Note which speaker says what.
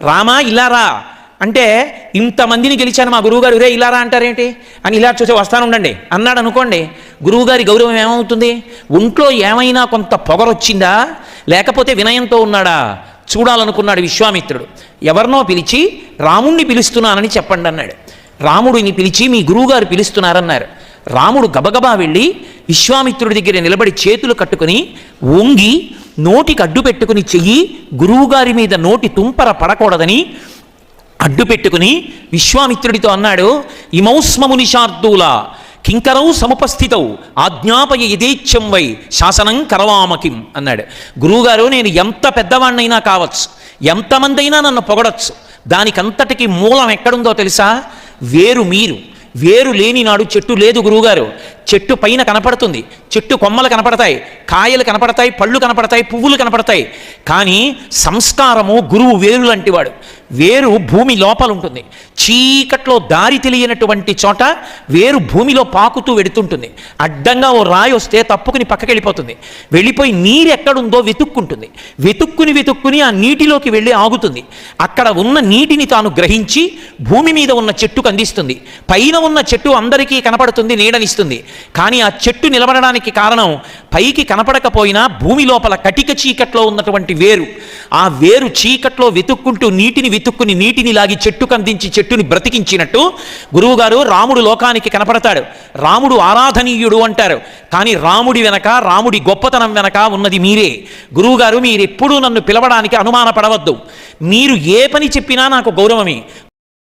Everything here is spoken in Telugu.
Speaker 1: రామా ఇలా రా అంటే, ఇంతమందిని గెలిచాను మా గురువుగారు, రే ఇలా రా అంటారేంటి అని ఇలా చూసి వస్తాను ఉండండి అన్నాడు అనుకోండి, గురువుగారి గౌరవం ఏమవుతుంది? ఒంట్లో ఏమైనా కొంత పొగరొచ్చిందా, లేకపోతే వినయంతో ఉన్నాడా చూడాలనుకున్నాడు విశ్వామిత్రుడు. ఎవరినో పిలిచి రాముణ్ణి పిలుస్తున్నానని చెప్పండి అన్నాడు. రాముడిని పిలిచి మీ గురువుగారు పిలుస్తున్నారన్నారు. రాముడు గబగబా వెళ్ళి విశ్వామిత్రుడి దగ్గర నిలబడి చేతులు కట్టుకుని వంగి నోటికి అడ్డు పెట్టుకుని చెయ్యి గురువుగారి మీద నోటి తుంపర పడకూడదని అడ్డు పెట్టుకుని విశ్వామిత్రుడితో అన్నాడు, ఇమౌస్మముని శార్దూల కింకరౌ సముపస్థితౌ ఆజ్ఞాపయ యథేచ్ఛం వై శాసనం కరవామకిం అన్నాడు. గురువుగారు, నేను ఎంత పెద్దవాణ్ణైనా కావచ్చు, ఎంతమంది అయినా నన్ను పొగడచ్చు, దానికంతటికి మూలం ఎక్కడుందో తెలుసా? వేరు మీరు. వేరు లేని నాడు చెట్టు లేదు గురువుగారు. చెట్టు పైన కనపడుతుంది, చెట్టు కొమ్మలు కనపడతాయి, కాయలు కనపడతాయి, పళ్ళు కనపడతాయి, పువ్వులు కనపడతాయి. కానీ సంస్కారము గురువు వేరు లాంటివాడు. వేరు భూమి లోపల ఉంటుంది. చీకట్లో దారి తెలియనటువంటి చోట వేరు భూమిలో పాకుతూ వెడుతుంటుంది. అడ్డంగా ఓ రాయి వస్తే తప్పుకుని పక్కకి వెళ్ళిపోతుంది. వెళ్ళిపోయి నీరు ఎక్కడుందో వెతుక్కుంటుంది. వెతుక్కుని ఆ నీటిలోకి వెళ్ళి ఆగుతుంది. అక్కడ ఉన్న నీటిని తాను గ్రహించి భూమి మీద ఉన్న చెట్టుకు అందిస్తుంది. పైన ఉన్న చెట్టు అందరికీ కనపడుతుంది, నీడనిస్తుంది. కానీ ఆ చెట్టు నిలబడడానికి కారణం పైకి కనపడకపోయినా భూమి లోపల కటిక చీకట్లో ఉన్నటువంటి వేరు. ఆ వేరు చీకట్లో వెతుక్కుంటూ నీటిని లాగి చెట్టుకు అందించి చెట్టుని బ్రతికించినట్టు గురువుగారు రాముడు లోకానికి కనపడతాడు. రాముడు ఆరాధనీయుడు అంటారు. కానీ రాముడి వెనక, రాముడి గొప్పతనం వెనక ఉన్నది మీరే. గురువుగారు, మీరెప్పుడూ నన్ను పిలవడానికి అనుమానపడవద్దు. మీరు ఏ పని చెప్పినా నాకు గౌరవమే.